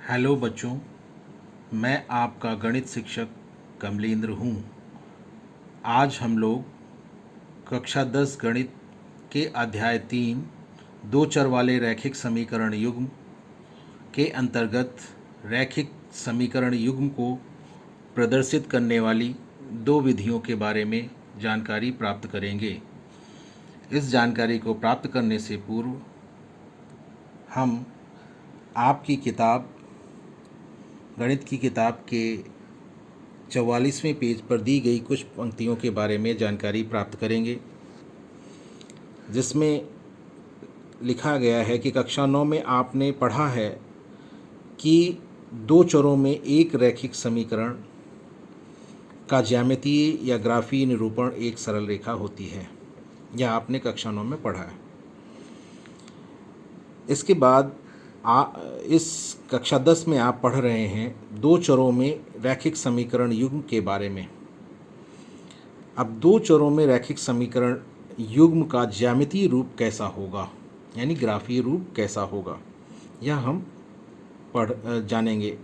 Hello बच्चों, मैं आपका गणित शिक्षक कमलेंद्र हूँ। आज हम लोग कक्षा 10 गणित के अध्याय 3 दो चर वाले रैखिक समीकरण युग्म के अंतर्गत रैखिक समीकरण युग्म को प्रदर्शित करने वाली दो विधियों के बारे में जानकारी प्राप्त करेंगे। इस जानकारी को प्राप्त करने से पूर्व हम आपकी किताब गणित की किताब के 44वें पेज पर दी गई कुछ पंक्तियों के बारे में जानकारी प्राप्त करेंगे, जिसमें लिखा गया है कि कक्षा 9 में आपने पढ़ा है कि दो चरों में एक रैखिक समीकरण का ज्यामितीय या ग्राफीय निरूपण एक सरल रेखा होती है। यह आपने कक्षा 9 में पढ़ा है। इसके बाद इस कक्षा 10 में आप पढ़ रहे हैं दो चरों में रैखिक समीकरण युग्म के बारे में। अब दो चरों में रैखिक समीकरण युग्म का ज्यामितीय रूप कैसा होगा, यानी ग्राफीय रूप कैसा होगा, यह हम जानेंगे।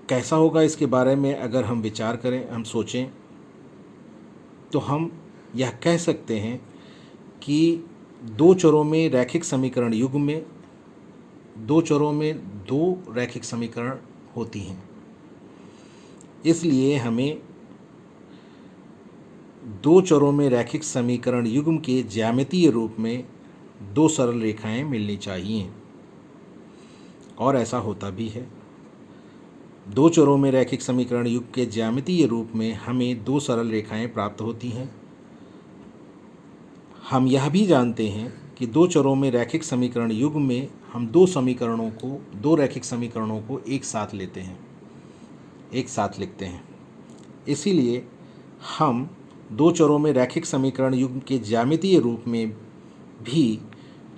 कैसा होगा इसके बारे में अगर हम विचार करें, हम सोचें, तो हम यह कह सकते हैं कि दो चरों में रैखिक समीकरण युग्म में दो चरों में दो रैखिक समीकरण होती हैं। इसलिए हमें दो चरों में रैखिक समीकरण युग्म के ज्यामितीय रूप में दो सरल रेखाएं मिलनी चाहिए, और ऐसा होता भी है। दो चरों में रैखिक समीकरण युग्म के ज्यामितीय रूप में हमें दो सरल रेखाएं प्राप्त होती हैं। हम यह भी जानते हैं कि दो चरों में रैखिक समीकरण युग्म में हम दो रैखिक समीकरणों को एक साथ लेते हैं, एक साथ लिखते हैं। इसीलिए हम दो चरों में रैखिक समीकरण युग्म के ज्यामितीय रूप में भी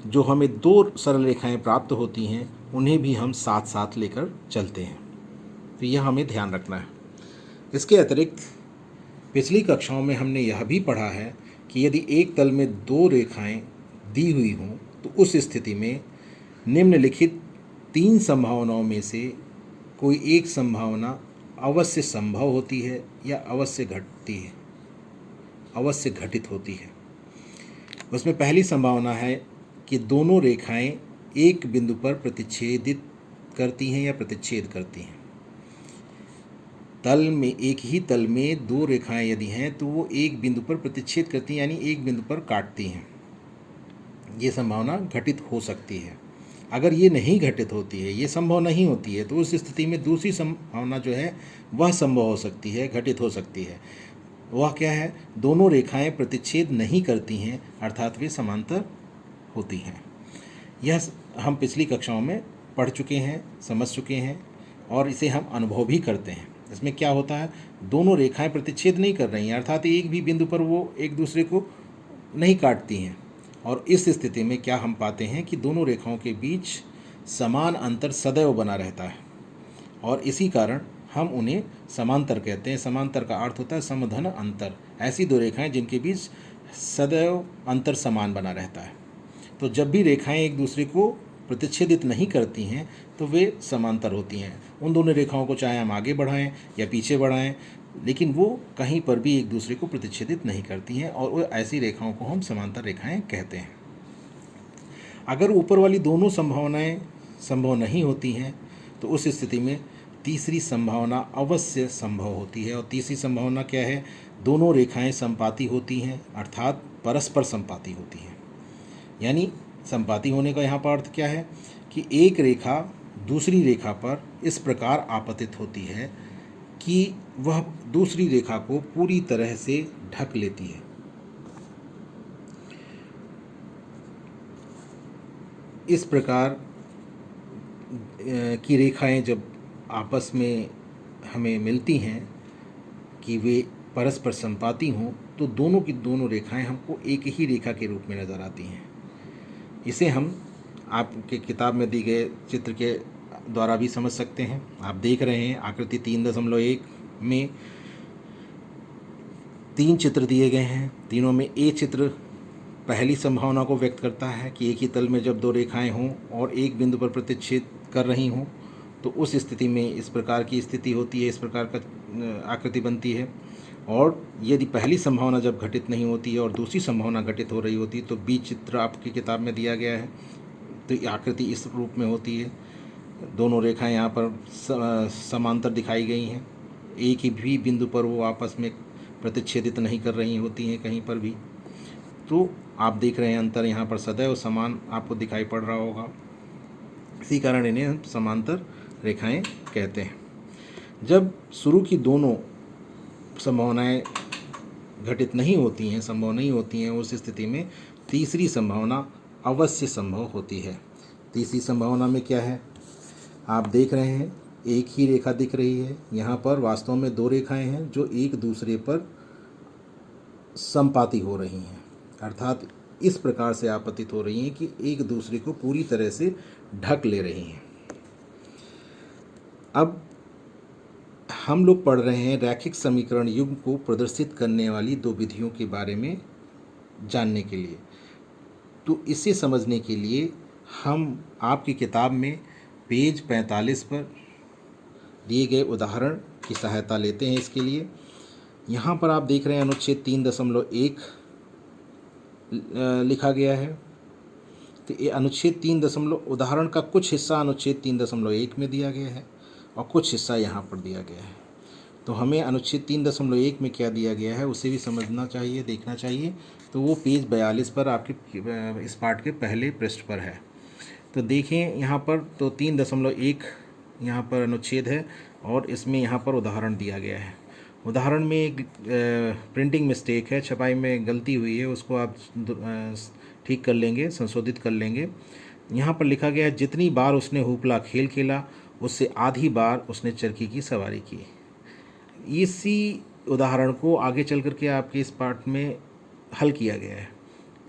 जो हमें दो सरल रेखाएं प्राप्त होती हैं, उन्हें भी हम साथ साथ लेकर चलते हैं। तो यह हमें ध्यान रखना है। इसके अतिरिक्त पिछली कक्षाओं में हमने यह भी पढ़ा है कि यदि एक तल में दो रेखाएं दी हुई हों, तो उस स्थिति में निम्नलिखित तीन संभावनाओं में से कोई एक संभावना अवश्य संभव होती है या अवश्य घटित होती है। उसमें पहली संभावना है कि दोनों रेखाएं एक बिंदु पर प्रतिच्छेदित करती हैं या प्रतिच्छेद करती हैं। एक ही तल में दो रेखाएं यदि हैं तो वो एक बिंदु पर प्रतिच्छेद करती हैं, यानी एक बिंदु पर काटती हैं। ये संभावना घटित हो सकती है। अगर ये नहीं घटित होती है, ये संभव नहीं होती है, तो उस स्थिति में दूसरी संभावना जो है वह संभव हो सकती है, घटित हो सकती है। वह क्या है? दोनों रेखाएं प्रतिच्छेद नहीं करती हैं, अर्थात वे समांतर होती हैं। यह हम पिछली कक्षाओं में पढ़ चुके हैं, समझ चुके हैं, और इसे हम अनुभव भी करते हैं। इसमें क्या होता है? दोनों रेखाएं प्रतिच्छेद नहीं कर रही हैं, अर्थात एक भी बिंदु पर वो एक दूसरे को नहीं काटती हैं, और इस स्थिति में क्या हम पाते हैं कि दोनों रेखाओं के बीच समान अंतर सदैव बना रहता है, और इसी कारण हम उन्हें समांतर कहते हैं। समांतर का अर्थ होता है समधन अंतर। ऐसी दो रेखाएं जिनके बीच सदैव अंतर समान बना रहता है। तो जब भी रेखाएं एक दूसरे को प्रतिच्छेदित नहीं करती हैं तो वे समांतर होती हैं। उन दोनों रेखाओं को चाहे हम आगे बढ़ाएं या पीछे बढ़ाएं, लेकिन वो कहीं पर भी एक दूसरे को प्रतिच्छेदित नहीं करती हैं, और वो ऐसी रेखाओं को हम समांतर रेखाएं कहते हैं। अगर ऊपर वाली दोनों संभावनाएं संभव नहीं होती हैं, तो उस स्थिति में तीसरी संभावना अवश्य संभव होती है। और तीसरी संभावना क्या है? दोनों रेखाएं संपाती होती हैं, अर्थात परस्पर संपाती होती हैं। यानी संपाती होने का यहाँ पर अर्थ क्या है कि एक रेखा दूसरी रेखा पर इस प्रकार आपतित होती है कि वह दूसरी रेखा को पूरी तरह से ढक लेती है। इस प्रकार की रेखाएं जब आपस में हमें मिलती हैं कि वे परस्पर संपाती हों, तो दोनों की दोनों रेखाएं हमको एक ही रेखा के रूप में नज़र आती हैं। इसे हम आपके किताब में दी गए चित्र के द्वारा भी समझ सकते हैं। आप देख रहे हैं आकृति 3.1 में तीन चित्र दिए गए हैं। तीनों में ए चित्र पहली संभावना को व्यक्त करता है कि एक ही तल में जब दो रेखाएं हों और एक बिंदु पर प्रतिच्छेद कर रही हों, तो उस स्थिति में इस प्रकार की स्थिति होती है, इस प्रकार का आकृति बनती है। और यदि पहली संभावना जब घटित नहीं होती है और दूसरी संभावना घटित हो रही होती है, तो बीज चित्र आपकी किताब में दिया गया है। तो ये आकृति इस रूप में होती है। दोनों रेखाएं यहाँ पर समांतर दिखाई गई हैं। एक ही भी बिंदु पर वो आपस में प्रतिच्छेदित नहीं कर रही होती हैं कहीं पर भी। तो आप देख रहे हैं अंतर यहाँ पर सदैव समान आपको दिखाई पड़ रहा होगा। इसी कारण इन्हें हम समांतर रेखाएं कहते हैं। जब शुरू की दोनों संभावनाएं घटित नहीं होती हैं, संभव नहीं होती हैं, उस स्थिति में तीसरी संभावना अवश्य संभव होती है। तीसरी संभावना में क्या है, आप देख रहे हैं एक ही रेखा दिख रही है। यहाँ पर वास्तव में दो रेखाएं हैं जो एक दूसरे पर संपाती हो रही हैं, अर्थात इस प्रकार से आपतित हो रही हैं कि एक दूसरे को पूरी तरह से ढक ले रही हैं। अब हम लोग पढ़ रहे हैं रैखिक समीकरण युग्म को प्रदर्शित करने वाली दो विधियों के बारे में जानने के लिए। तो इसे समझने के लिए हम आपकी किताब में पेज 45 पर दिए गए उदाहरण की सहायता लेते हैं। इसके लिए यहाँ पर आप देख रहे हैं अनुच्छेद 3.1 लिखा गया है। तो ये अनुच्छेद 3 उदाहरण का कुछ हिस्सा अनुच्छेद 3.1 में दिया गया है और कुछ हिस्सा यहाँ पर दिया गया है। तो हमें अनुच्छेद 3.1 में क्या दिया गया है उसे भी समझना चाहिए, देखना चाहिए। तो वो पेज 42 पर आपके इस पाठ के पहले पृष्ठ पर है। तो देखें यहाँ पर, तो 3.1 यहाँ पर अनुच्छेद है और इसमें यहाँ पर उदाहरण दिया गया है। उदाहरण में एक प्रिंटिंग मिस्टेक है, छपाई में गलती हुई है, उसको आप ठीक कर लेंगे, संशोधित कर लेंगे। यहाँ पर लिखा गया है जितनी बार उसने हुपला खेल खेला उससे आधी बार उसने चरखी की सवारी की। इसी उदाहरण को आगे चल कर के आपके इस पाठ में हल किया गया है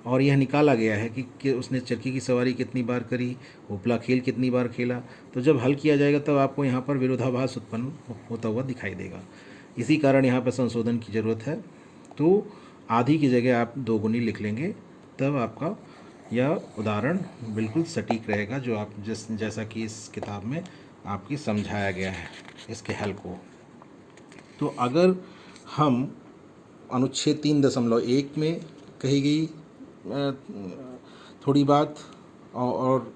और यह निकाला गया है कि उसने चरखी की सवारी कितनी बार करी, हुपला खेल कितनी बार खेला। तो जब हल किया जाएगा तब आपको यहाँ पर विरोधाभास उत्पन्न होता हुआ दिखाई देगा। इसी कारण यहाँ पर संशोधन की ज़रूरत है। तो आधी की जगह आप 2 गुनी लिख लेंगे, तब आपका यह उदाहरण बिल्कुल सटीक रहेगा, जो आप जैसा कि इस किताब में आपकी समझाया गया है इसके हल को। तो अगर हम अनुच्छेद 3.1 में कही गई थोड़ी बात और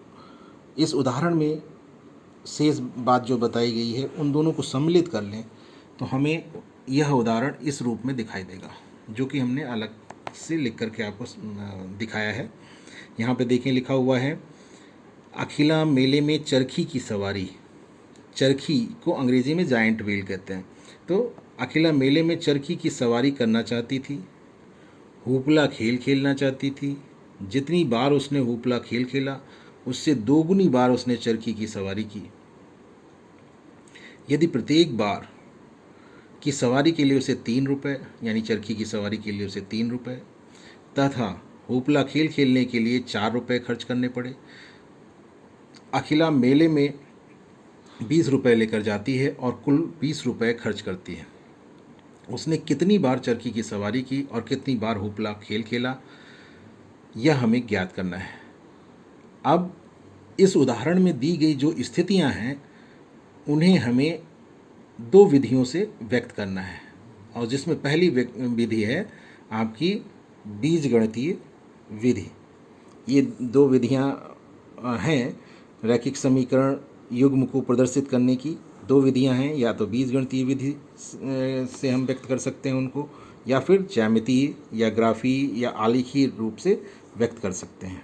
इस उदाहरण में शेष बात जो बताई गई है उन दोनों को सम्मिलित कर लें, तो हमें यह उदाहरण इस रूप में दिखाई देगा, जो कि हमने अलग से लिख करके आपको दिखाया है। यहाँ पे देखें लिखा हुआ है अखिला मेले में चरखी की सवारी। चरखी को अंग्रेजी में जायंट व्हील कहते हैं। तो अखिला मेले में चरखी की सवारी करना चाहती थी, हुपला खेल खेलना चाहती थी। जितनी बार उसने हुपला खेल खेला उससे 2 गुनी बार उसने चरखी की सवारी की। यदि प्रत्येक बार की सवारी के लिए उसे 3 रुपये, यानी चरखी की सवारी के लिए उसे 3 रुपये तथा हुपला खेल खेलने के लिए 4 रुपये खर्च करने पड़े, अखिला मेले में 20 रुपये लेकर जाती है और कुल 20 रुपये खर्च करती है। उसने कितनी बार चरखी की सवारी की और कितनी बार हुपला खेल खेला, यह हमें ज्ञात करना है। अब इस उदाहरण में दी गई जो स्थितियां हैं उन्हें हमें 2 विधियों से व्यक्त करना है, और जिसमें पहली विधि है आपकी बीजगणितीय विधि। ये 2 विधियां हैं रैखिक समीकरण युग्म को प्रदर्शित करने की। 2 विधियां हैं, या तो बीजगणितीय विधि से हम व्यक्त कर सकते हैं उनको, या फिर ज्यामितीय या ग्राफी या आलेखी रूप से व्यक्त कर सकते हैं।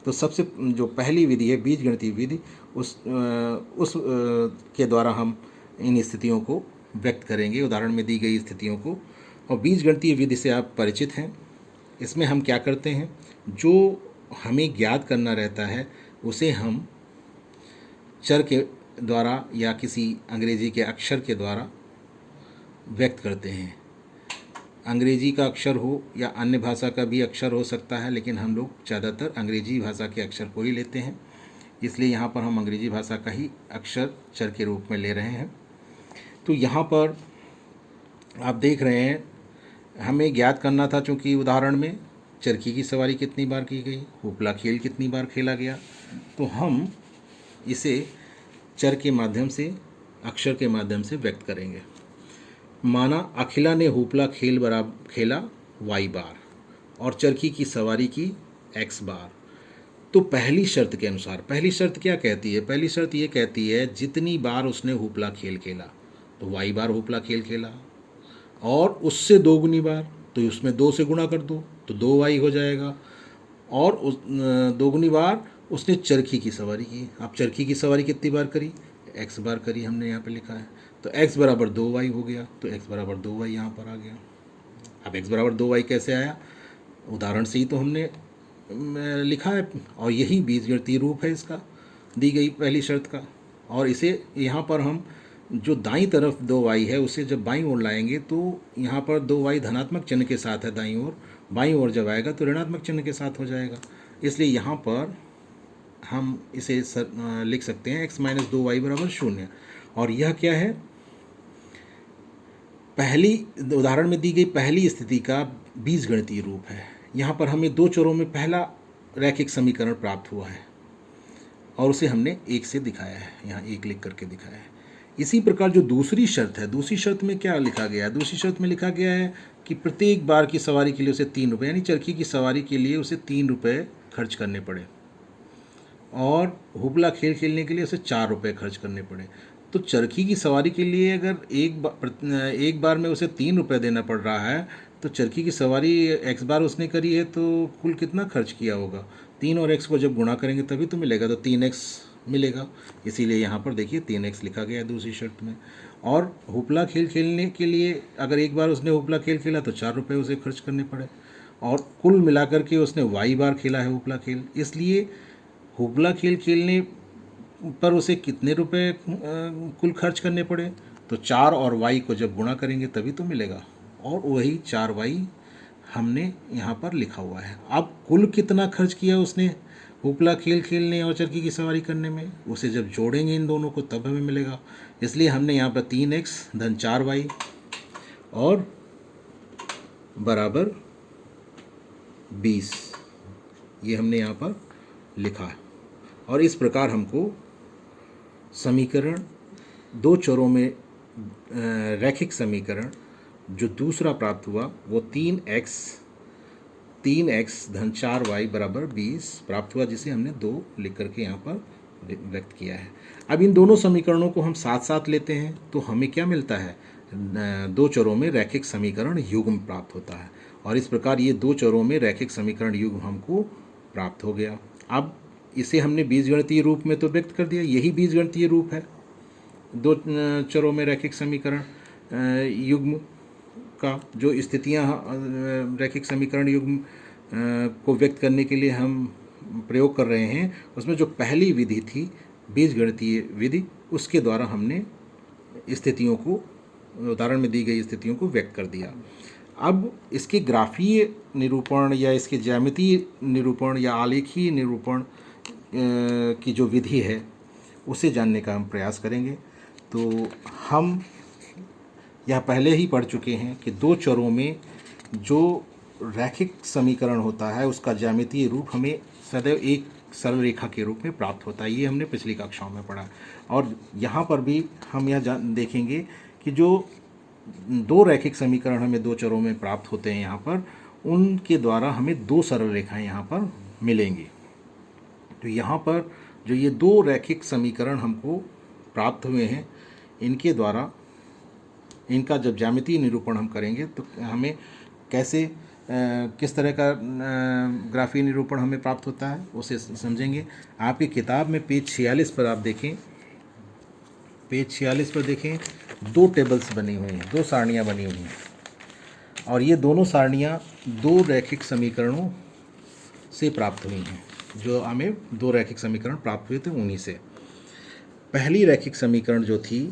तो सबसे जो पहली विधि है बीजगणितीय विधि, उस के द्वारा हम इन स्थितियों को व्यक्त करेंगे, उदाहरण में दी गई स्थितियों को। और बीजगणितीय विधि से आप परिचित हैं। इसमें हम क्या करते हैं, जो हमें ज्ञात करना रहता है उसे हम चर के द्वारा या किसी अंग्रेजी के अक्षर के द्वारा व्यक्त करते हैं। अंग्रेजी का अक्षर हो या अन्य भाषा का भी अक्षर हो सकता है, लेकिन हम लोग ज़्यादातर अंग्रेजी भाषा के अक्षर को ही लेते हैं, इसलिए यहाँ पर हम अंग्रेजी भाषा का ही अक्षर चर के रूप में ले रहे हैं। तो यहाँ पर आप देख रहे हैं हमें ज्ञात करना था, चूँकि उदाहरण में चरखी की सवारी कितनी बार की गई, हुपला खेल कितनी बार खेला गया, तो हम इसे चर के माध्यम से, अक्षर के माध्यम से व्यक्त करेंगे। माना अखिला ने हुपला खेला वाई बार और चरखी की सवारी की एक्स बार। तो पहली शर्त के अनुसार, पहली शर्त क्या कहती है? पहली शर्त ये कहती है जितनी बार उसने हुपला खेल खेला तो वाई बार हुपला खेल खेला, और उससे दोगुनी बार तो उसमें 2 से गुणा कर दो तो 2 वाई हो जाएगा, और उस दोगुनी बार उसने चरखी की सवारी की। अब चरखी की सवारी कितनी बार करी? एक्स बार करी, हमने यहाँ पे लिखा है। तो एक्स बराबर 2 वाई हो गया, तो एक्स बराबर 2 वाई यहाँ पर आ गया। अब एक्स बराबर 2 वाई कैसे आया? उदाहरण से ही तो हमने लिखा है, और यही बीजगणितीय रूप है इसका, दी गई पहली शर्त का। और इसे यहाँ पर हम जो दाईं तरफ 2 वाई है उसे जब बाईं ओर लाएंगे तो यहाँ पर 2 वाई धनात्मक चिन्ह के साथ है दाईं ओर, बाईं ओर जब आएगा तो ऋणात्मक चिन्ह के साथ हो जाएगा। इसलिए यहाँ पर हम इसे लिख सकते हैं x माइनस 2 वाई बराबर 0। और यह क्या है? पहली उदाहरण में दी गई पहली स्थिति का बीजगणितीय रूप है। यहाँ पर हमें 2 चरों में पहला रैखिक समीकरण प्राप्त हुआ है और उसे हमने 1 से दिखाया है, यहाँ 1 लिख करके दिखाया है। इसी प्रकार जो दूसरी शर्त है, दूसरी शर्त में क्या लिखा गया है? दूसरी शर्त में लिखा गया है कि प्रत्येक बार की सवारी के लिए उसे 3 रुपये, यानी चरखी की सवारी के लिए उसे 3 रुपये खर्च करने पड़े, और हुपला खेल खेलने के लिए उसे 4 रुपये खर्च करने पड़े। तो चरखी की सवारी के लिए अगर एक बार में उसे 3 रुपये देना पड़ रहा है, तो चरखी की सवारी एक्स बार उसने करी है तो कुल कितना खर्च किया होगा? 3 और एक्स को जब गुणा करेंगे तभी तो मिलेगा, तो 3x मिलेगा। इसीलिए यहाँ पर देखिए 3x लिखा गया है दूसरी शर्त में। और हुपला खेल खेलने के लिए अगर एक बार उसने हुपला खेल खेला तो 4 रुपये उसे खर्च करने पड़े, और कुल मिलाकर के उसने वाई बार खेला है हुपला खेल, इसलिए हुपला खेल खेलने पर उसे कितने रुपए कुल खर्च करने पड़े? तो 4 और वाई को जब गुणा करेंगे तभी तो मिलेगा, और वही 4 वाई हमने यहाँ पर लिखा हुआ है। अब कुल कितना खर्च किया उसने हुपला खेल खेलने और चरखी की सवारी करने में, उसे जब जोड़ेंगे इन दोनों को तब हमें मिलेगा। इसलिए हमने यहाँ पर 3x धन 4 वाई और बराबर 20 ये हमने यहाँ पर लिखा है। और इस प्रकार हमको समीकरण 2 चरों में रैखिक समीकरण जो दूसरा प्राप्त हुआ वो 3x धन 4 वाई बराबर 20 प्राप्त हुआ, जिसे हमने 2 लिख करके यहाँ पर व्यक्त किया है। अब इन दोनों समीकरणों को हम साथ साथ लेते हैं तो हमें क्या मिलता है? 2 चरों में रैखिक समीकरण युग्म प्राप्त होता है, और इस प्रकार ये 2 चरों में रैखिक समीकरण युग्म हमको प्राप्त हो गया। अब इसे हमने बीजगणितीय रूप में तो व्यक्त कर दिया, यही बीजगणितीय रूप है 2 चरों में रैखिक समीकरण युग्म का। जो स्थितियां रैखिक समीकरण युग्म को व्यक्त करने के लिए हम प्रयोग कर रहे हैं, उसमें जो पहली विधि थी बीजगणितीय विधि, उसके द्वारा हमने स्थितियों को, उदाहरण में दी गई स्थितियों को व्यक्त कर दिया। अब इसके ग्राफीय निरूपण या इसके ज्यामितीय निरूपण या आलेखीय निरूपण की जो विधि है उसे जानने का हम प्रयास करेंगे। तो हम यह पहले ही पढ़ चुके हैं कि 2 चरों में जो रैखिक समीकरण होता है उसका ज्यामितीय रूप हमें सदैव एक सरल रेखा के रूप में प्राप्त होता है। ये हमने पिछली कक्षाओं में पढ़ा, और यहाँ पर भी हम यह देखेंगे कि जो 2 रैखिक समीकरण हमें 2 चरों में प्राप्त होते हैं यहाँ पर, उनके द्वारा हमें 2 सरल रेखाएं यहाँ पर मिलेंगी। तो यहाँ पर जो ये 2 रैखिक समीकरण हमको प्राप्त हुए हैं, इनके द्वारा इनका जब ज्यामितीय निरूपण हम करेंगे तो हमें कैसे किस तरह का ग्राफीय निरूपण हमें प्राप्त होता है उसे समझेंगे। आपकी किताब में पेज 46 पर आप देखें, पेज 46 पर देखें 2 टेबल्स बनी हुई हैं, 2 सारणियाँ बनी हुई हैं, और ये दोनों सारणियाँ 2 रैखिक समीकरणों से प्राप्त हुई हैं। जो हमें 2 रैखिक समीकरण प्राप्त हुए थे उन्हीं से। पहली रैखिक समीकरण जो थी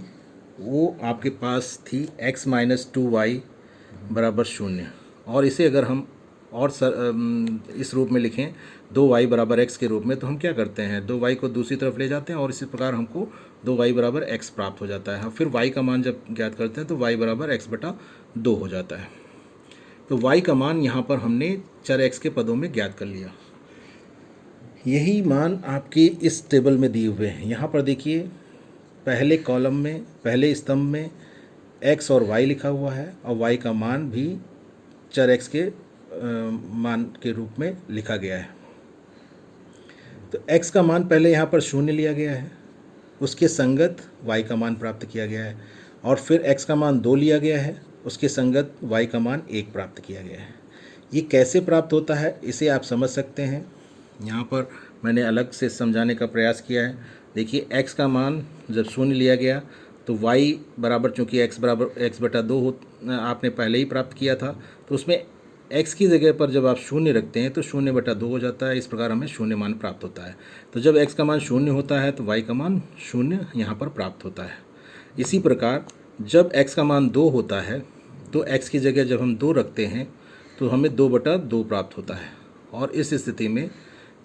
वो आपके पास थी x माइनस 2 वाई बराबर 0, और इसे अगर हम और इस रूप में लिखें 2 वाई बराबर x के रूप में, तो हम क्या करते हैं 2 वाई को दूसरी तरफ ले जाते हैं और इसी प्रकार हमको 2 वाई बराबर x प्राप्त हो जाता है। फिर y का मान जब ज्ञात करते हैं तो y बराबर x बटा 2 हो जाता है। तो y का मान यहाँ पर हमने चर x के पदों में ज्ञात कर लिया। यही मान आपके इस टेबल में दिए हुए हैं। यहाँ पर देखिए पहले कॉलम में, पहले स्तंभ में x और y लिखा हुआ है और y का मान भी चर x के मान के रूप में लिखा गया है। तो x का मान पहले यहाँ पर 0 लिया गया है, उसके संगत y का मान प्राप्त किया गया है, और फिर x का मान 2 लिया गया है, उसके संगत y का मान 1 प्राप्त किया गया है। ये कैसे प्राप्त होता है इसे आप समझ सकते हैं। यहाँ पर मैंने अलग से समझाने का प्रयास किया है। देखिए x का मान जब 0 लिया गया तो y बराबर, चूँकि x बराबर x/2 आपने पहले ही प्राप्त किया था, तो उसमें x की जगह पर जब आप 0 रखते हैं तो 0/2 हो जाता है। इस प्रकार हमें 0 मान प्राप्त होता है। तो जब x का मान 0 होता है तो y का मान 0 यहाँ पर प्राप्त होता है। इसी प्रकार जब x का मान 2 होता है तो x की जगह जब हम 2 रखते हैं तो हमें 2/2 प्राप्त होता है, और इस स्थिति में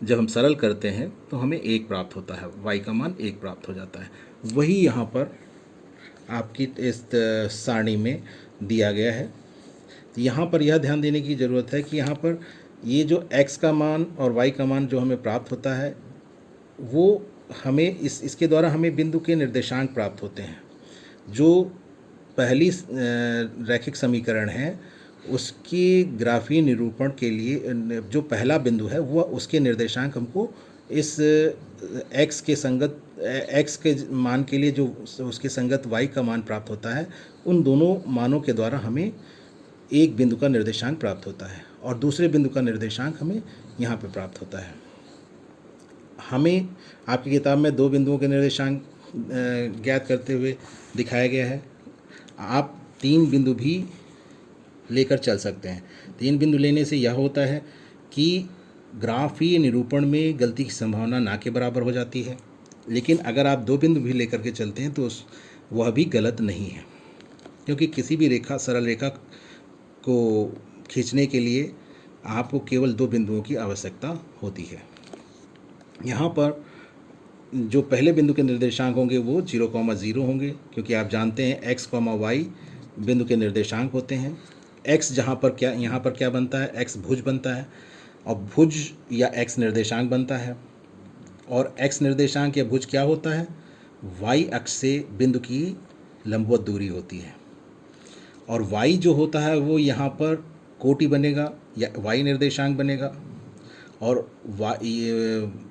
जब हम सरल करते हैं तो हमें 1 प्राप्त होता है, y का मान 1 प्राप्त हो जाता है। वही यहाँ पर आपकी इस सारणी में दिया गया है। तो यहाँ पर यह ध्यान देने की ज़रूरत है कि यहाँ पर ये जो x का मान और y का मान जो हमें प्राप्त होता है वो हमें इसके द्वारा हमें बिंदु के निर्देशांक प्राप्त होते हैं। जो पहली रैखिक समीकरण है उसके ग्राफीय निरूपण के लिए जो पहला बिंदु है वह उसके निर्देशांक हमको इस x के संगत x के मान के लिए जो उसके संगत y का मान प्राप्त होता है, उन दोनों मानों के द्वारा हमें एक बिंदु का निर्देशांक प्राप्त होता है और दूसरे बिंदु का निर्देशांक हमें यहाँ पे प्राप्त होता है। हमें आपकी किताब में 2 बिंदुओं के निर्देशांक ज्ञात करते हुए दिखाया गया है। आप 3 बिंदु भी लेकर चल सकते हैं। 3 बिंदु लेने से यह होता है कि ग्राफीय निरूपण में गलती की संभावना ना के बराबर हो जाती है। लेकिन अगर आप 2 बिंदु भी लेकर के चलते हैं तो वह भी गलत नहीं है, क्योंकि किसी भी रेखा, सरल रेखा को खींचने के लिए आपको केवल 2 बिंदुओं की आवश्यकता होती है। यहाँ पर जो पहले बिंदु के निर्देशांक होंगे वो 0,0 होंगे, क्योंकि आप जानते हैं x, y बिंदु के निर्देशांक होते हैं। x यहाँ पर क्या बनता है, x भुज बनता है, और भुज या x निर्देशांक बनता है। और x निर्देशांक या भुज क्या होता है, y अक्ष से बिंदु की लंबवत दूरी होती है। और y जो होता है वो यहाँ पर कोटि बनेगा या y निर्देशांक बनेगा। और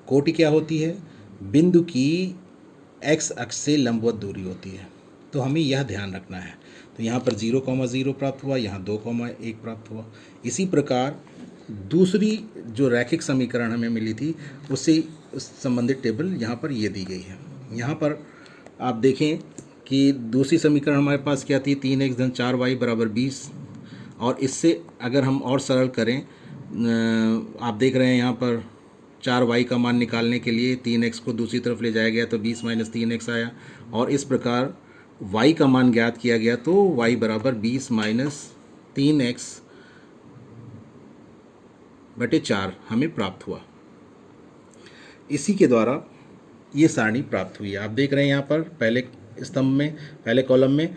कोटि क्या होती है, बिंदु की x अक्ष से लंबवत दूरी होती है। तो हमें यह ध्यान रखना है। तो यहाँ पर 0,0 प्राप्त हुआ, यहाँ 2,1 प्राप्त हुआ। इसी प्रकार दूसरी जो रैखिक समीकरण हमें मिली थी उससे संबंधित टेबल यहाँ पर ये दी गई है। यहाँ पर आप देखें कि दूसरी समीकरण हमारे पास क्या थी, 3x + 4y = 20। और इससे अगर हम और सरल करें, आप देख रहे हैं यहाँ पर 4y का मान निकालने के लिए 3x को दूसरी तरफ ले जाया गया तो 20 - 3x आया, और इस प्रकार y का मान ज्ञात किया गया तो y = 20 - 3x/4 हमें प्राप्त हुआ। इसी के द्वारा ये सारणी प्राप्त हुई है। आप देख रहे हैं यहाँ पर पहले स्तंभ में, पहले कॉलम में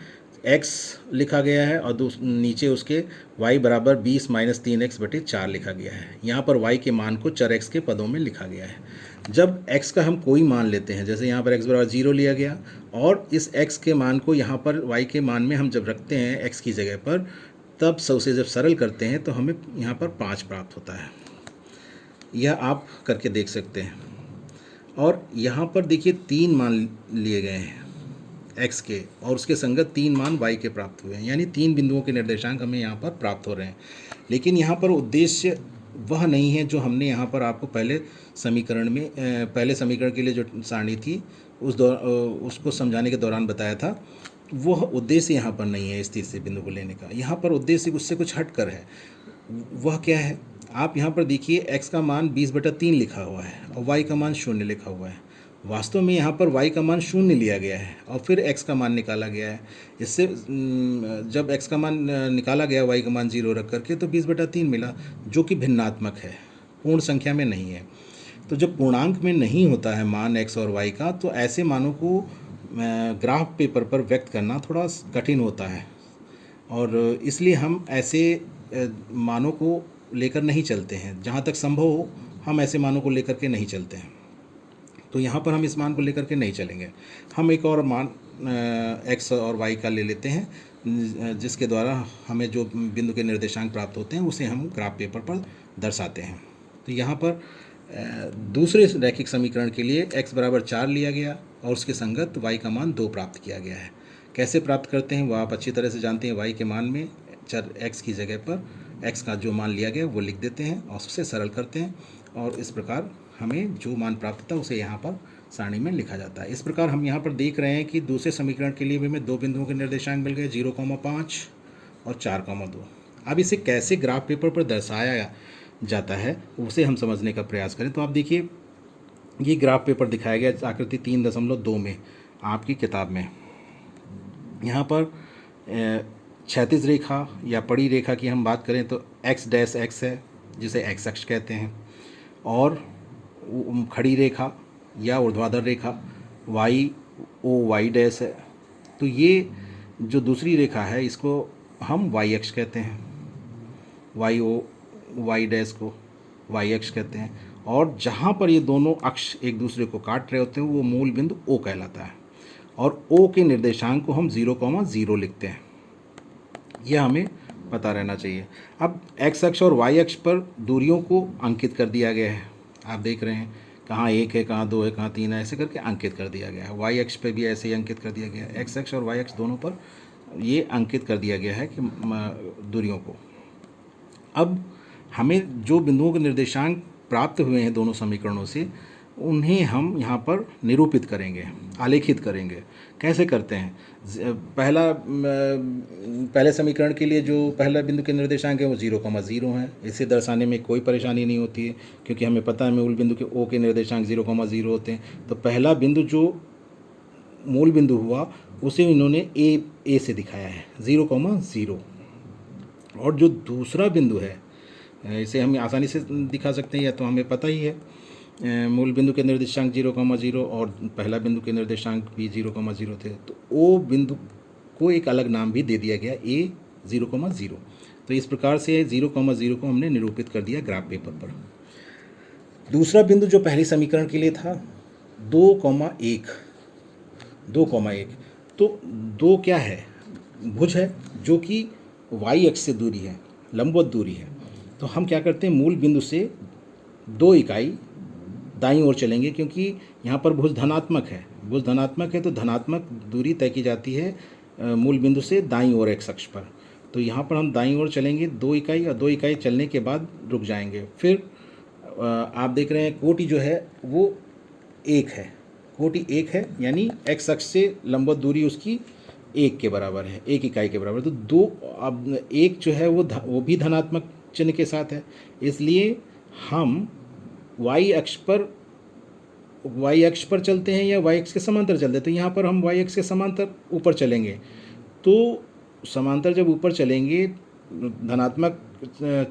x लिखा गया है और नीचे उसके y = 20 - 3x/4 लिखा गया है। यहाँ पर y के मान को चर x के पदों में लिखा गया है। जब x का हम कोई मान लेते हैं, जैसे यहाँ पर x = 0 लिया गया, और इस x के मान को यहाँ पर y के मान में हम जब रखते हैं x की जगह पर, तब उसे जब सरल करते हैं तो हमें यहाँ पर 5 प्राप्त होता है। यह आप करके देख सकते हैं। और यहाँ पर देखिए 3 मान लिए गए हैं x के, और उसके संगत 3 मान y के प्राप्त हुए हैं, यानी 3 बिंदुओं के निर्देशांक हमें यहाँ पर प्राप्त हो रहे हैं। लेकिन यहाँ पर उद्देश्य वह नहीं है जो हमने यहाँ पर आपको पहले समीकरण के लिए जो सारणी थी उसको समझाने के दौरान बताया था। वह उद्देश्य यहाँ पर नहीं है इस तीसरे बिंदु को लेने का। यहाँ पर उद्देश्य उससे कुछ हट कर है। वह क्या है, आप यहाँ पर देखिए x का मान 20/3 लिखा हुआ है और y का मान 0 लिखा हुआ है। वास्तव में यहाँ पर y का मान 0 लिया गया है और फिर x का मान निकाला गया है। इससे जब x का मान निकाला गया y का मान 0 रख करके तो 20/3 मिला, जो कि भिन्नात्मक है, पूर्ण संख्या में नहीं है। तो जब पूर्णांक में नहीं होता है मान x और y का, तो ऐसे मानों को ग्राफ पेपर पर व्यक्त करना थोड़ा कठिन होता है, और इसलिए हम ऐसे मानों को लेकर नहीं चलते हैं। जहाँ तक संभव हो हम ऐसे मानों को लेकर के नहीं चलते हैं। तो यहाँ पर हम इस मान को लेकर के नहीं चलेंगे, हम एक और मान x और y का ले लेते हैं, जिसके द्वारा हमें जो बिंदु के निर्देशांक प्राप्त होते हैं उसे हम ग्राफ पेपर पर दर्शाते हैं। तो यहाँ पर दूसरे रैखिक समीकरण के लिए x बराबर 4 लिया गया और उसके संगत y का मान 2 प्राप्त किया गया है। कैसे प्राप्त करते हैं वो आप अच्छी तरह से जानते हैं। y के मान में चर x की जगह पर x का जो मान लिया गया वो लिख देते हैं और उससे सरल करते हैं, और इस प्रकार हमें जो मान प्राप्त होता है उसे यहाँ पर सारणी में लिखा जाता है। इस प्रकार हम यहाँ पर देख रहे हैं कि दूसरे समीकरण के लिए भी हमें 2 बिंदुओं के निर्देशांक मिल गए, 0,5 और 4,2। अब इसे कैसे ग्राफ पेपर पर दर्शाया जाता है उसे हम समझने का प्रयास करें। तो आप देखिए, ये ग्राफ पेपर दिखाया गया आकृति 3.2 में आपकी किताब में। यहाँ पर क्षैतिज रेखा या पड़ी रेखा की हम बात करें तो x' है, जिसे x अक्ष कहते हैं, और खड़ी रेखा या ऊर्ध्वाधर रेखा y है। तो ये जो दूसरी रेखा है इसको हम y अक्ष कहते हैं, y' को y अक्ष कहते हैं, और जहाँ पर ये दोनों अक्ष एक दूसरे को काट रहे होते हैं वो मूल बिंदु O कहलाता है, और O के निर्देशांक को हम 0,0 लिखते हैं। यह हमें पता रहना चाहिए। अब x अक्ष और y अक्ष पर दूरियों को अंकित कर दिया गया है। आप देख रहे हैं कहाँ 1 है, कहाँ 2 है, कहाँ 3 है, ऐसे करके अंकित कर दिया गया है। y अक्ष पे भी ऐसे ही अंकित कर दिया गया है। x अक्ष और y अक्ष दोनों पर ये अंकित कर दिया गया है कि दूरियों को। अब हमें जो बिंदुओं के निर्देशांक प्राप्त हुए हैं दोनों समीकरणों से, उन्हें हम यहाँ पर निरूपित करेंगे, आलेखित करेंगे। कैसे करते हैं? पहले समीकरण के लिए जो पहला बिंदु के निर्देशांक है वो 0,0 है। इसे दर्शाने में कोई परेशानी नहीं होती है, क्योंकि हमें पता है मूल बिंदु के O के निर्देशांक 0,0 होते हैं। तो पहला बिंदु जो मूल बिंदु हुआ उसे इन्होंने ए से दिखाया है, 0,0। और जो दूसरा बिंदु है इसे हम आसानी से दिखा सकते हैं, या तो हमें पता ही है मूल बिंदु के निर्देशांक 0,0 और पहला बिंदु के निर्देशांक भी 0,0 थे। तो ओ बिंदु को एक अलग नाम भी दे दिया गया, A 0,0। तो इस प्रकार से 0,0 को हमने निरूपित कर दिया ग्राफ पेपर पर। दूसरा बिंदु जो पहले समीकरण के लिए था 2,1। तो 2 क्या है? भुज है, जो कि y अक्ष से दूरी है, लंबवत दूरी है। तो हम क्या करते हैं, मूल बिंदु से 2 इकाई दाईं ओर चलेंगे, क्योंकि यहाँ पर भुज धनात्मक है। भुज धनात्मक है तो धनात्मक दूरी तय की जाती है मूल बिंदु से दाईं ओर x अक्ष पर। तो यहाँ पर हम दाईं ओर चलेंगे 2 इकाई, और 2 इकाई चलने के बाद रुक जाएंगे। फिर आप देख रहे हैं कोटि जो है वो 1 है, कोटि 1 है, यानी x अक्ष से लंबवत दूरी उसकी 1 के बराबर है, 1 इकाई के बराबर। तो 2 अब 1 जो है वो भी धनात्मक चिन्ह के साथ है, इसलिए हम y अक्ष पर चलते हैं या y अक्ष के समांतर चलते हैं। तो यहाँ पर हम y अक्ष के समांतर ऊपर चलेंगे। तो समांतर जब ऊपर चलेंगे, धनात्मक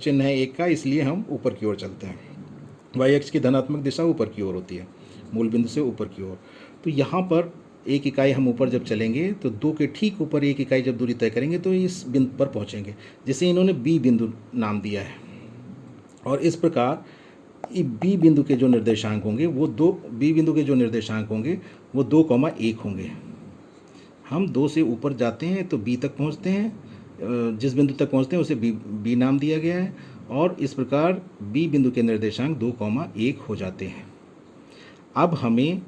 चिन्ह है 1 का, इसलिए हम ऊपर की ओर चलते हैं। y अक्ष की धनात्मक दिशा ऊपर की ओर होती है, मूल बिंदु से ऊपर की ओर। तो यहाँ पर 1 इकाई हम ऊपर जब चलेंगे तो 2 के ठीक ऊपर 1 इकाई जब दूरी तय करेंगे तो इस बिंदु पर पहुँचेंगे, जिसे इन्होंने B बिंदु नाम दिया है। और इस प्रकार B बिंदु के जो निर्देशांक होंगे वो 2,1 होंगे। हम 2 से ऊपर जाते हैं तो B तक पहुंचते हैं, जिस बिंदु तक पहुंचते हैं उसे B नाम दिया गया है, और इस प्रकार B बिंदु के निर्देशांक 2,1 हो जाते हैं। अब हमें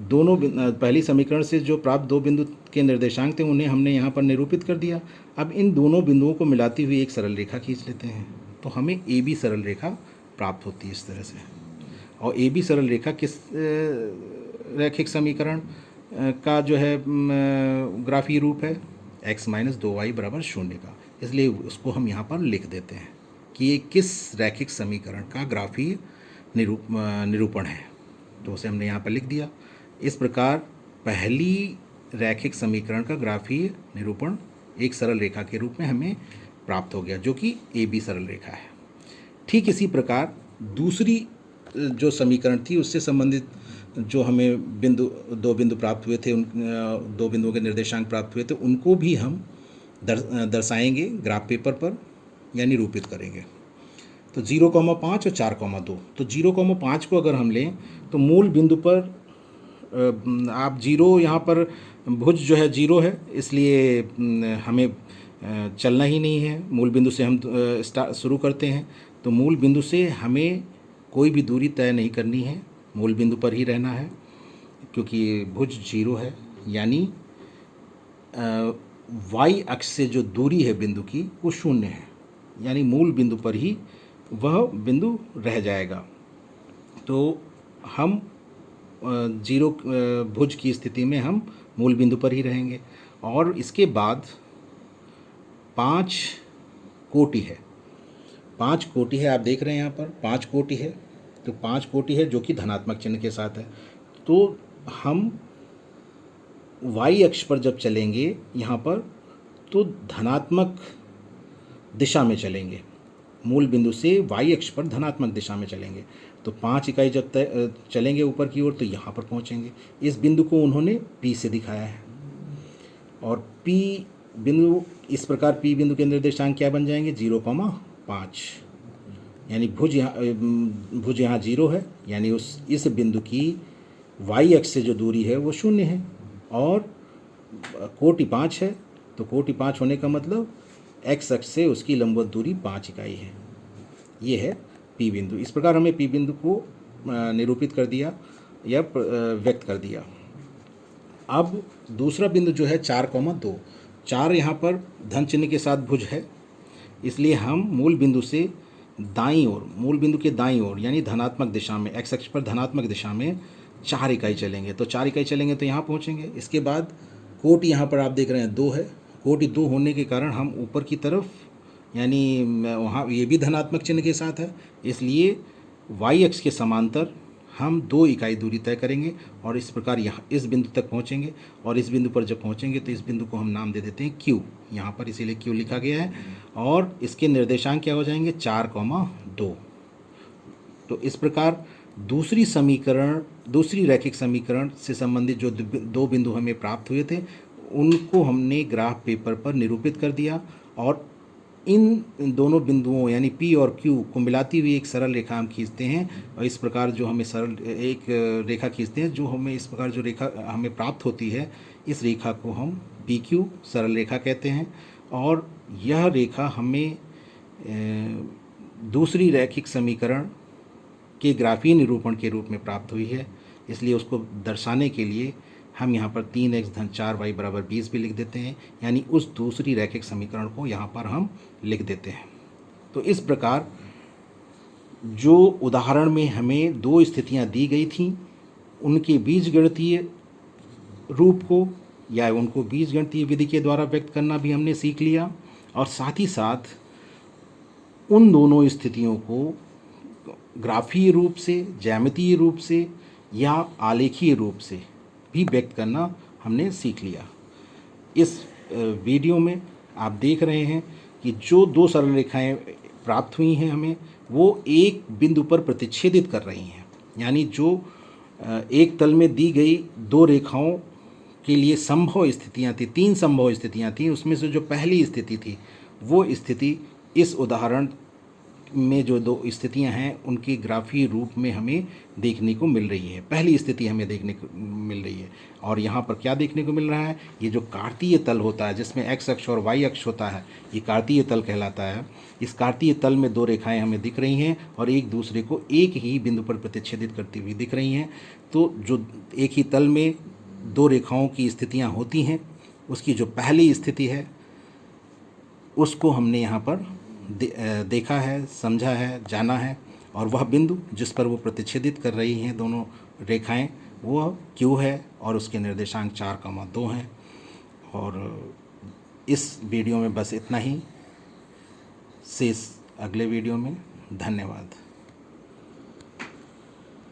दोनों पहली समीकरण से जो प्राप्त 2 बिंदु के निर्देशांक थे उन्हें हमने यहाँ पर निरूपित कर दिया। अब इन दोनों बिंदुओं को मिलाती हुई एक सरल रेखा खींच लेते हैं, तो हमें AB सरल रेखा प्राप्त होती है इस तरह से। और AB सरल रेखा किस रैखिक समीकरण का जो है ग्राफीय रूप है? x - 2y = 0 का। इसलिए उसको हम यहाँ पर लिख देते हैं कि ये किस रैखिक समीकरण का ग्राफीय निरूपण है। तो उसे हमने यहाँ पर लिख दिया। इस प्रकार पहली रैखिक समीकरण का ग्राफीय निरूपण एक सरल रेखा के रूप में हमें प्राप्त हो गया, जो कि AB सरल रेखा है। ठीक इसी प्रकार दूसरी जो समीकरण थी उससे संबंधित जो हमें 2 बिंदु प्राप्त हुए थे, उन 2 बिंदुओं के निर्देशांक प्राप्त हुए थे, उनको भी हम दर्शाएंगे ग्राफ पेपर पर या निरूपित करेंगे। तो 0,5 और 4,2। तो 0,5 को अगर हम लें तो मूल बिंदु पर आप जीरो, यहाँ पर भुज जो है जीरो है, इसलिए हमें चलना ही नहीं है। मूल बिंदु से हम शुरू करते हैं, तो मूल बिंदु से हमें कोई भी दूरी तय नहीं करनी है, मूल बिंदु पर ही रहना है, क्योंकि भुज जीरो है। यानी वाई अक्ष से जो दूरी है बिंदु की वो शून्य है, यानी मूल बिंदु पर ही वह बिंदु रह जाएगा। तो हम जीरो भुज की स्थिति में हम मूल बिंदु पर ही रहेंगे। और इसके बाद 5 कोटि है, 5 कोटि है, आप देख रहे हैं यहाँ पर 5 कोटि है। तो 5 कोटि है जो कि धनात्मक चिन्ह के साथ है। तो हम वाई अक्ष पर जब चलेंगे यहाँ पर, तो धनात्मक दिशा में चलेंगे, मूल बिंदु से वाई अक्ष पर धनात्मक दिशा में चलेंगे। तो 5 इकाई जब तक चलेंगे ऊपर की ओर तो यहाँ पर पहुँचेंगे। इस बिंदु को उन्होंने P से दिखाया है, और P बिंदु इस प्रकार P बिंदु के निर्देशांक क्या बन जाएंगे, 0,5। यानी भुज यहाँ 0 है, यानी इस बिंदु की वाई अक्ष से जो दूरी है वो 0 है, और कोटि 5 है। तो कोटि 5 होने का मतलब एक्स अक्ष से उसकी लंबवत दूरी 5 इकाई है। ये है P बिंदु। इस प्रकार हमें P बिंदु को निरूपित कर दिया या व्यक्त कर दिया। अब दूसरा बिंदु जो है 4,2, 4 यहाँ पर धन चिन्ह के साथ भुज है, इसलिए हम मूल बिंदु से दाईं ओर, मूल बिंदु के दाईं ओर यानी धनात्मक दिशा में, एक्स अक्ष पर धनात्मक दिशा में 4 इकाई चलेंगे। तो 4 इकाई चलेंगे तो यहाँ पहुँचेंगे। इसके बाद कोटि यहाँ पर आप देख रहे हैं 2 है, कोटि 2 होने के कारण हम ऊपर की तरफ, यानी वहाँ ये भी धनात्मक चिन्ह के साथ है, इसलिए वाई अक्ष के समांतर हम 2 इकाई दूरी तय करेंगे और इस प्रकार यहाँ इस बिंदु तक पहुँचेंगे। और इस बिंदु पर जब पहुँचेंगे तो इस बिंदु को हम नाम दे देते हैं Q, यहाँ पर इसीलिए Q लिखा गया है। और इसके निर्देशांक क्या हो जाएंगे, 4,2। तो इस प्रकार दूसरी रैखिक समीकरण से संबंधित जो 2 बिंदु हमें प्राप्त हुए थे उनको हमने ग्राफ पेपर पर निरूपित कर दिया, और इन दोनों बिंदुओं यानी P और Q को मिलाती हुई एक सरल रेखा हम खींचते हैं। और इस प्रकार जो हमें सरल एक रेखा खींचते हैं, जो हमें इस प्रकार जो रेखा हमें प्राप्त होती है, इस रेखा को हम PQ सरल रेखा कहते हैं। और यह रेखा हमें दूसरी रैखिक समीकरण के ग्राफीय निरूपण के रूप में प्राप्त हुई है, इसलिए उसको दर्शाने के लिए हम यहाँ पर 3x - 4y = 20 भी लिख देते हैं, यानी उस दूसरी रैखिक समीकरण को यहाँ पर हम लिख देते हैं। तो इस प्रकार जो उदाहरण में हमें 2 स्थितियाँ दी गई थीं, उनके बीजगणितीय रूप को या उनको बीजगणितीय विधि के द्वारा व्यक्त करना भी हमने सीख लिया, और साथ ही साथ उन दोनों स्थितियों को ग्राफीय रूप से, ज्यामितीय रूप से या आलेखीय रूप से भी व्यक्त करना हमने सीख लिया। इस वीडियो में आप देख रहे हैं कि जो 2 सरल रेखाएं प्राप्त हुई हैं हमें, वो एक बिंदु पर प्रतिच्छेदित कर रही हैं। यानी जो एक तल में दी गई 2 रेखाओं के लिए संभव स्थितियां थी, 3 संभव स्थितियां थी, उसमें से जो पहली स्थिति थी वो स्थिति इस उदाहरण में जो 2 स्थितियां हैं उनकी ग्राफीय रूप में हमें देखने को मिल रही है। पहली स्थिति हमें देखने को मिल रही है, और यहाँ पर क्या देखने को मिल रहा है, ये जो कार्तीय तल होता है जिसमें एक्स अक्ष और वाई अक्ष होता है, ये कार्तीय तल कहलाता है। इस कार्तीय तल में 2 रेखाएं हमें दिख रही हैं और एक दूसरे को एक ही बिंदु पर प्रतिच्छेदित करती हुई दिख रही हैं। तो जो एक ही तल में 2 रेखाओं की स्थितियाँ होती हैं, उसकी जो पहली स्थिति है उसको हमने यहाँ पर देखा है, समझा है, जाना है, और वह बिंदु जिस पर वो प्रतिच्छेदित कर रही हैं दोनों रेखाएं वो Q है, और उसके निर्देशांक 4,2 हैं। और इस वीडियो में बस इतना ही, शेष अगले वीडियो में। धन्यवाद।